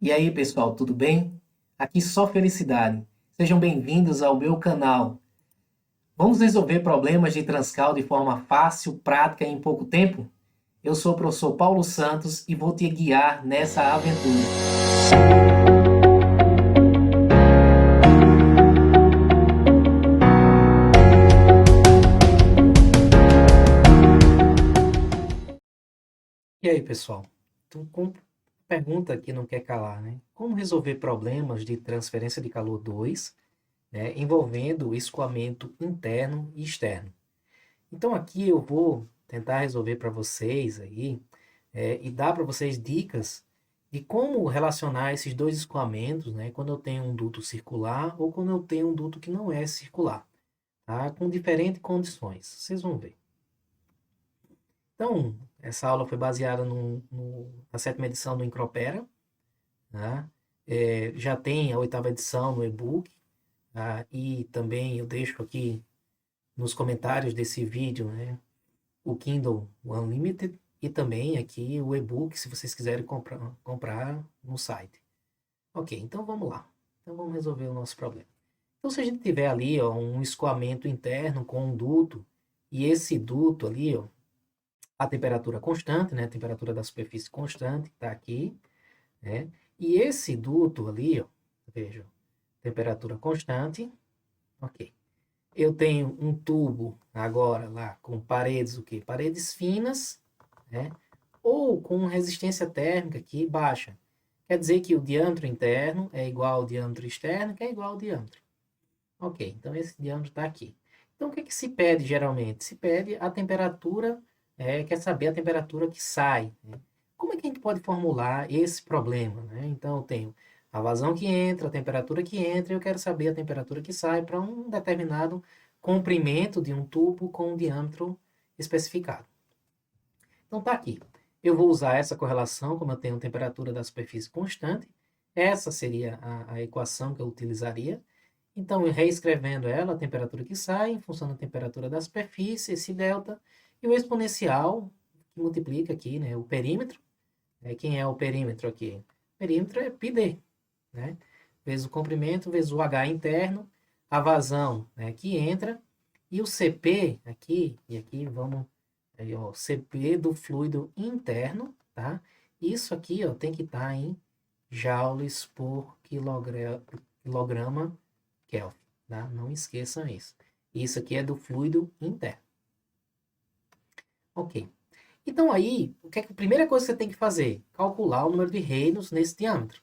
E aí, pessoal, tudo bem? Aqui só felicidade. Sejam bem-vindos ao meu canal. Vamos resolver problemas de Transcal de forma fácil, prática e em pouco tempo? Eu sou o professor Paulo Santos e vou te guiar nessa aventura. E aí, pessoal? Então, pergunta que não quer calar, né? Como resolver problemas de transferência de calor 2, né, envolvendo escoamento interno e externo? Então aqui eu vou tentar resolver para vocês aí e dar para vocês dicas de como relacionar esses dois escoamentos, né, quando eu tenho um duto circular ou quando eu tenho um duto que não é circular, tá? Com diferentes condições. Vocês vão ver. Então, essa aula foi baseada na 7ª edição do Incropera, né? Já tem a 8ª edição no e-book, tá? E também eu deixo aqui nos comentários desse vídeo, né, o Kindle Unlimited e também aqui o e-book, se vocês quiserem comprar no site. Ok, então vamos lá. Então vamos resolver o nosso problema. Então se a gente tiver ali ó, um escoamento interno com um duto, e esse duto ali, ó, a temperatura constante, né, a temperatura da superfície constante, está aqui, né, e esse duto ali, ó, veja, temperatura constante, ok. Eu tenho um tubo agora lá com paredes, o quê? Paredes finas, né? Ou com resistência térmica aqui baixa. Quer dizer que o diâmetro interno é igual ao diâmetro externo, que é igual ao diâmetro. Ok, então esse diâmetro está aqui. Então o que, que se pede geralmente? Se pede a temperatura, quer saber a temperatura que sai, né? Como é que a gente pode formular esse problema, né? Então eu tenho a vazão que entra, a temperatura que entra, e eu quero saber a temperatura que sai para um determinado comprimento de um tubo com um diâmetro especificado. Então tá aqui. Eu vou usar essa correlação, como eu tenho temperatura da superfície constante. Essa seria a equação que eu utilizaria. Então, reescrevendo ela, a temperatura que sai, em função da temperatura da superfície, esse delta, e o exponencial, que multiplica aqui, né, o perímetro. Quem é o perímetro aqui? O perímetro é πd, né? Vezes o comprimento, vezes o H interno, a vazão, né, que entra, e o CP aqui, e aqui vamos, aí, ó, CP do fluido interno, tá? Isso aqui, ó, tem que estar em joules por quilograma Kelvin, tá? Não esqueçam isso. Isso aqui é do fluido interno. Ok. Então aí, o que é que a primeira coisa que você tem que fazer? Calcular o número de reinos nesse diâmetro.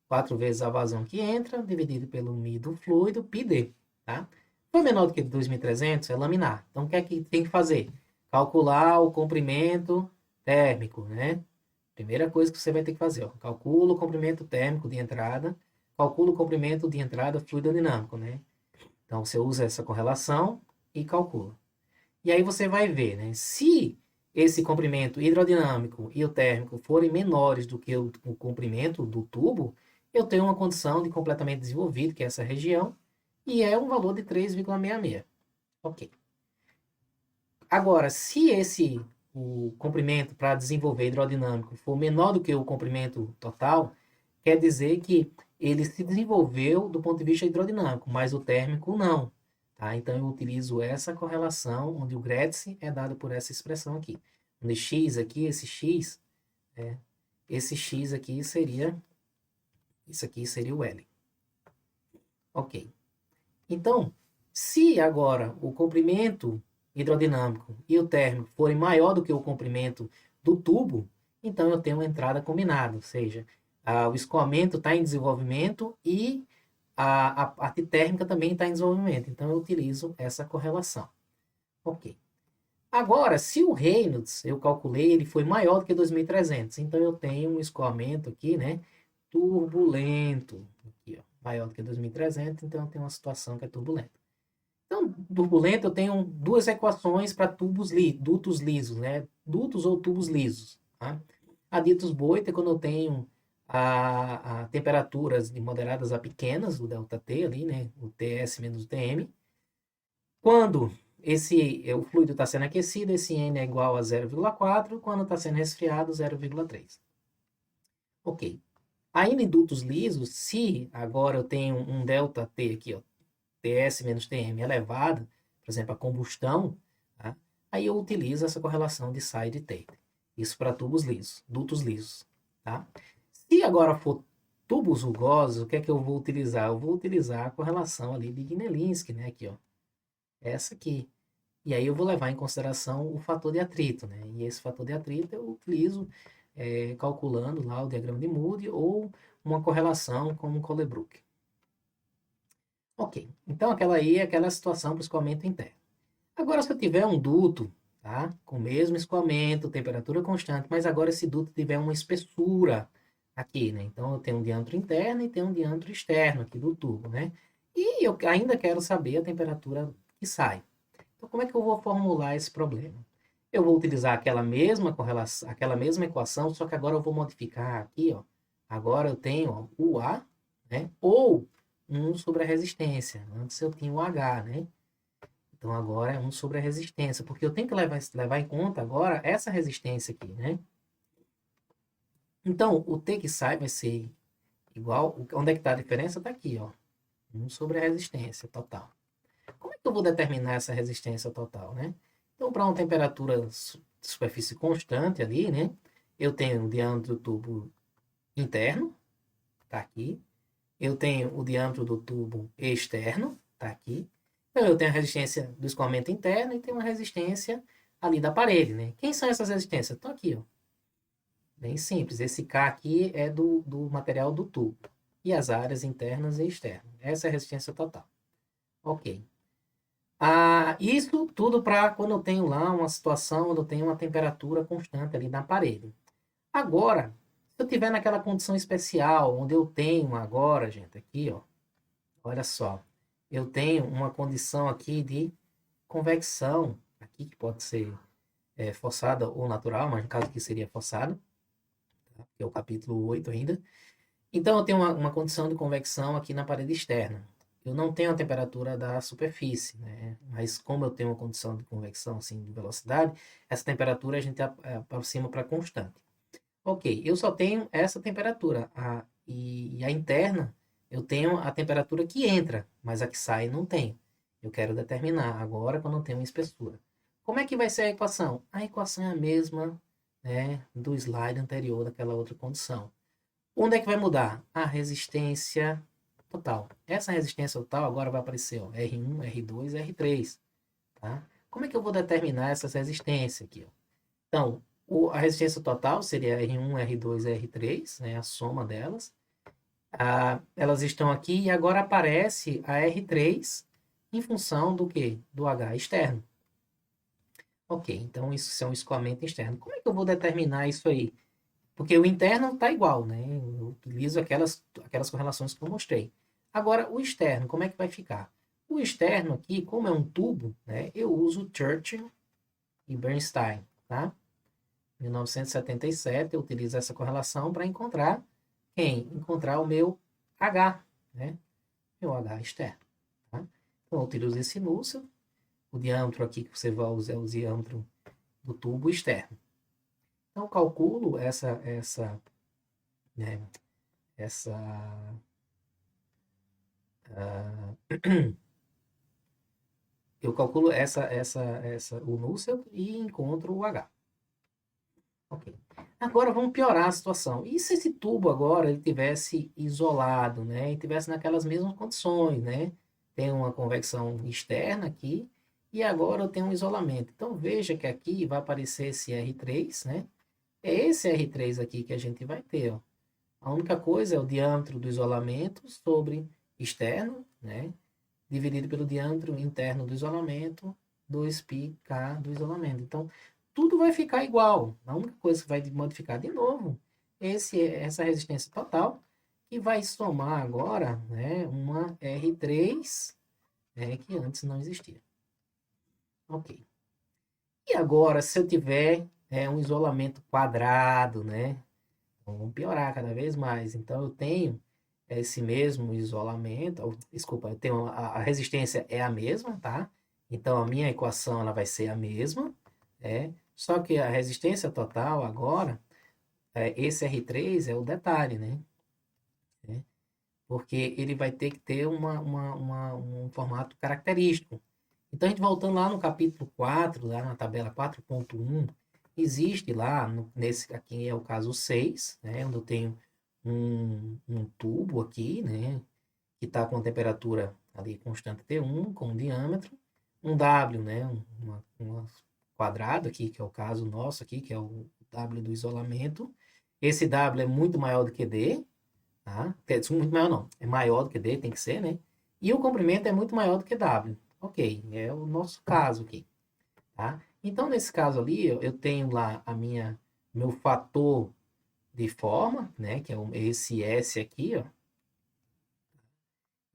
4 vezes a vazão que entra, dividido pelo μ do fluido, πd, tá? Foi menor do que 2.300, é laminar. Então, o que é que tem que fazer? Calcular o comprimento térmico, né? Primeira coisa que você vai ter que fazer, ó. Calcula o comprimento térmico de entrada, calcula o comprimento de entrada fluidodinâmico, né? Então, você usa essa correlação e calcula. E aí você vai ver, né? Se esse comprimento hidrodinâmico e o térmico forem menores do que o comprimento do tubo, eu tenho uma condição de completamente desenvolvido, que é essa região, e é um valor de 3,66. Ok. Agora, se o comprimento para desenvolver hidrodinâmico for menor do que o comprimento total, quer dizer que ele se desenvolveu do ponto de vista hidrodinâmico, mas o térmico não. Tá? Então, eu utilizo essa correlação, onde o Graetz é dado por essa expressão aqui. Onde x aqui, esse x aqui seria, isso aqui seria o L. Ok. Então, se agora o comprimento hidrodinâmico e o térmico forem maior do que o comprimento do tubo, então eu tenho uma entrada combinada, ou seja, o escoamento está em desenvolvimento e a parte térmica também está em desenvolvimento. Então eu utilizo essa correlação. Ok. Agora, se o Reynolds, eu calculei, ele foi maior do que 2.300, então eu tenho um escoamento aqui, né, turbulento, aqui, ó, maior do que 2.300, então eu tenho uma situação que é turbulenta. Então, turbulento, eu tenho duas equações para dutos lisos, né, dutos ou tubos lisos, tá? A Dietz-Boit é quando eu tenho a temperaturas de moderadas a pequenas, o ΔT ali, né, o TS menos o TM. Quando o fluido está sendo aquecido, esse N é igual a 0,4, quando está sendo resfriado, 0,3. Ok. Ainda em dutos lisos, se agora eu tenho um ΔT aqui, ó, TS menos TM elevado, por exemplo, a combustão, tá? Aí eu utilizo essa correlação de side taper. Isso para tubos lisos, dutos lisos, tá? Se agora for tubos rugosos, o que é que eu vou utilizar? Eu vou utilizar a correlação ali de Gnelinski, né? Aqui, ó. Essa aqui. E aí eu vou levar em consideração o fator de atrito, né? E esse fator de atrito eu utilizo calculando lá o diagrama de Moody ou uma correlação com o Colebrook. Ok, então aquela aí é aquela situação para o escoamento interno. Agora, se eu tiver um duto, tá? Com o mesmo escoamento, temperatura constante, mas agora esse duto tiver uma espessura aqui, né? Então eu tenho um diâmetro interno e tenho um diâmetro externo aqui do tubo, né? E eu ainda quero saber a temperatura que sai. Então, como é que eu vou formular esse problema? Eu vou utilizar aquela mesma correlação, aquela mesma equação, só que agora eu vou modificar aqui, ó. Agora eu tenho ó, o A, né? Ou 1 sobre a resistência. Antes eu tinha o H, né? Então agora é 1 sobre a resistência, porque eu tenho que levar em conta agora essa resistência aqui, né? Então, o T que sai vai ser igual... Onde é que está a diferença? Está aqui, ó. 1 sobre a resistência total. Como é que eu vou determinar essa resistência total, né? Então, para uma temperatura de superfície constante ali, né? Eu tenho o diâmetro do tubo interno, tá aqui. Eu tenho o diâmetro do tubo externo, tá aqui. Então, eu tenho a resistência do escoamento interno e tenho uma resistência ali da parede, né? Quem são essas resistências? Estão aqui, ó. Bem simples. Esse K aqui é do material do tubo. E as áreas internas e externas. Essa é a resistência total. Ok. Isso tudo para quando eu tenho lá uma situação onde eu tenho uma temperatura constante ali na parede. Agora, se eu tiver naquela condição especial, onde eu tenho agora, gente, aqui, ó, olha só, eu tenho uma condição aqui de convecção, aqui que pode ser forçada ou natural, mas no caso aqui seria forçada, tá? Que é o capítulo 8 ainda. Então, eu tenho uma condição de convecção aqui na parede externa. Eu não tenho a temperatura da superfície, né? Mas como eu tenho uma condição de convecção, assim, de velocidade, essa temperatura a gente aproxima para constante. Ok, eu só tenho essa temperatura. E a interna, eu tenho a temperatura que entra, mas a que sai não tem. Eu quero determinar agora quando eu tenho uma espessura. Como é que vai ser a equação? A equação é a mesma, né, do slide anterior, daquela outra condição. Onde é que vai mudar? A resistência total. Essa resistência total agora vai aparecer, ó, R1, R2, R3. Tá? Como é que eu vou determinar essas resistências aqui? Ó? Então, a resistência total seria R1, R2, R3, né, a soma delas. Elas estão aqui e agora aparece a R3 em função do quê? Do H externo. Ok, então isso é um escoamento externo. Como é que eu vou determinar isso aí? Porque o interno está igual, né? Eu utilizo aquelas correlações que eu mostrei. Agora, o externo, como é que vai ficar? O externo aqui, como é um tubo, né? Eu uso Churchill e Bernstein, tá? 1977, eu utilizo essa correlação para encontrar quem? Encontrar o meu H, né? Meu H externo, tá? Então, eu utilizo esse núcleo. O diâmetro aqui que você vai usar é o diâmetro do tubo externo. Então, eu calculo né, essa eu calculo o núcleo e encontro o H. Ok. Agora vamos piorar a situação. E se esse tubo agora ele tivesse isolado, né? E tivesse naquelas mesmas condições, né? Tem uma convecção externa aqui e agora eu tenho um isolamento. Então veja que aqui vai aparecer esse R3, né? É esse R3 aqui que a gente vai ter, ó. A única coisa é o diâmetro do isolamento sobre externo, né? Dividido pelo diâmetro interno do isolamento, 2πk do isolamento. Então, tudo vai ficar igual. A única coisa que vai modificar de novo é essa resistência total, que vai somar agora, né, uma R3, né, que antes não existia. Ok. E agora, se eu tiver um isolamento quadrado, né? Vamos piorar cada vez mais. Então, eu tenho esse mesmo isolamento, desculpa, eu tenho a resistência é a mesma, tá? Então, a minha equação ela vai ser a mesma, só que a resistência total agora, esse R3 é o detalhe, né? porque ele vai ter que ter um formato característico. Então, a gente voltando lá no capítulo 4, lá na tabela 4.1, existe lá, nesse aqui é o caso 6, né, onde eu tenho um tubo aqui, né, que está com a temperatura ali constante T1, com um diâmetro, um W, né, uma quadrado aqui, que é o caso nosso aqui, que é o W do isolamento. Esse W é muito maior do que D, tá? Muito maior não, é maior do que D, tem que ser, né? E o comprimento é muito maior do que W. Ok, é o nosso caso aqui, tá? Então, nesse caso ali, eu tenho lá meu fator de forma, né? Que é esse S aqui, ó.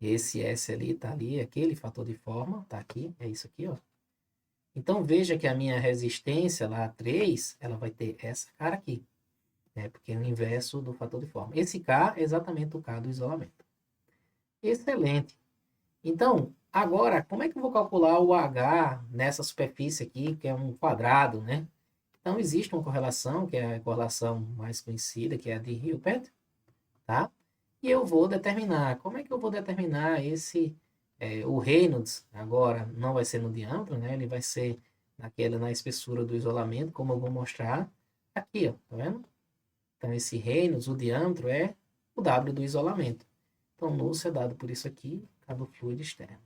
Esse S ali tá ali, aquele fator de forma, tá aqui, é isso aqui, ó. Então, veja que a minha resistência lá, 3, ela vai ter essa cara aqui, né? Porque é o inverso do fator de forma. Esse K é exatamente o K do isolamento. Excelente. Então, agora, como é que eu vou calcular o H nessa superfície aqui, que é um quadrado, né? Então, existe uma correlação, que é a correlação mais conhecida, que é a de Hilbert, tá? E eu vou determinar, como é que eu vou determinar o Reynolds, agora não vai ser no diâmetro, né? Ele vai ser na espessura do isolamento, como eu vou mostrar aqui, ó, tá vendo? Então, esse Reynolds, o diâmetro é o W do isolamento. Então, nu é dado por isso aqui, cabo fluido externo.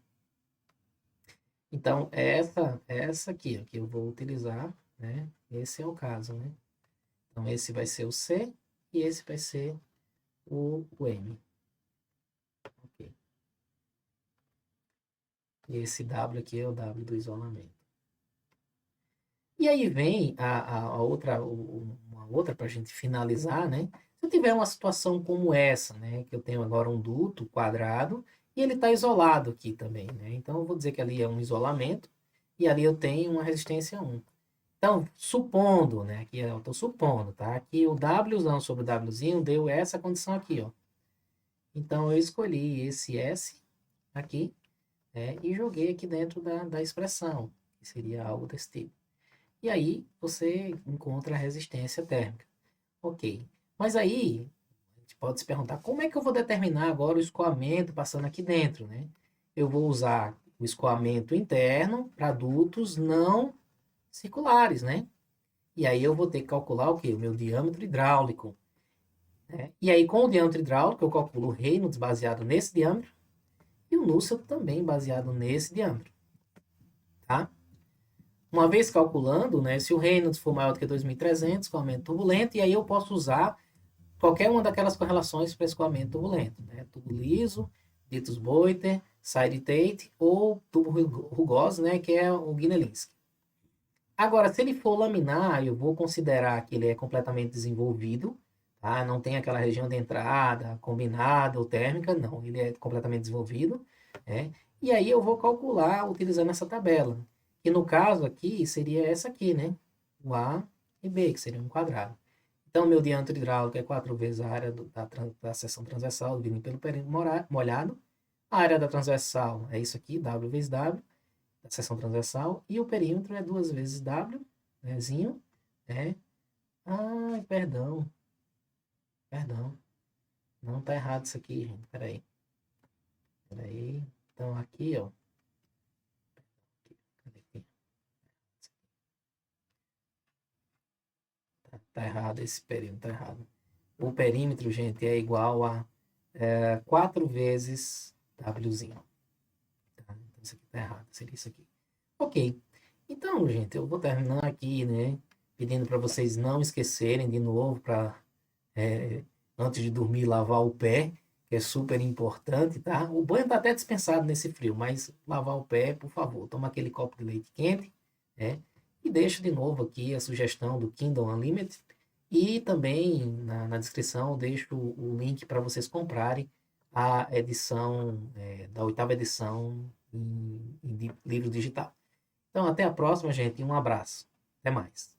Então, essa aqui, ó, que eu vou utilizar, né? Esse é o caso, né? Então, esse vai ser o C e esse vai ser o M. Ok. E esse W aqui é o W do isolamento. E aí vem uma outra para a gente finalizar, né? Se eu tiver uma situação como essa, né? Que eu tenho agora um duto quadrado e ele está isolado aqui também, né? Então, eu vou dizer que ali é um isolamento e ali eu tenho uma resistência 1. Então, supondo, né? Aqui eu estou supondo, tá? Que o Wzão sobre o Wzinho deu essa condição aqui, ó. Então, eu escolhi esse S aqui, né? E joguei aqui dentro da expressão, que seria algo desse tipo. E aí, você encontra a resistência térmica. Ok. Mas aí, a gente pode se perguntar, como é que eu vou determinar agora o escoamento passando aqui dentro, né? Eu vou usar o escoamento interno para dutos não circulares, né? E aí eu vou ter que calcular o quê? O meu diâmetro hidráulico, né? E aí, com o diâmetro hidráulico, eu calculo o Reynolds baseado nesse diâmetro e o Nusselt também baseado nesse diâmetro, tá? Uma vez calculando, né, se o Reynolds for maior do que 2.300, escoamento turbulento, e aí eu posso usar qualquer uma daquelas correlações para escoamento turbulento, né? Tubo liso, Dietz-Boiter, Seydt-Tate ou tubo rugoso, né, que é o Gnelinski. Agora, se ele for laminar, eu vou considerar que ele é completamente desenvolvido, tá? Não tem aquela região de entrada combinada ou térmica, não. Ele é completamente desenvolvido, né? E aí eu vou calcular utilizando essa tabela, que no caso aqui seria essa aqui, né? O A e B, que seria um quadrado. Então, meu diâmetro hidráulico é 4 vezes a área da seção transversal dividido pelo perímetro molhado. A área da transversal é isso aqui, W vezes W da seção transversal, e o perímetro é 2 vezes W, né, zinho, né? Ai, perdão. Não tá errado isso aqui, gente. Peraí. Então, aqui, ó. Cadê aqui? Tá errado esse perímetro, tá errado. O perímetro, gente, é igual a 4 vezes Wzinho. Tá? Então, isso aqui tá errado. Seria isso aqui. Ok. Então, gente, eu vou terminar aqui, né? Pedindo para vocês não esquecerem de novo para antes de dormir, lavar o pé, que é super importante, tá? O banho tá até dispensado nesse frio, mas lavar o pé, por favor, toma aquele copo de leite quente, né? E deixo de novo aqui a sugestão do Kindle Unlimited e também na descrição eu deixo o link para vocês comprarem a edição, da 8ª edição em livro digital. Então, até a próxima, gente, e um abraço. Até mais.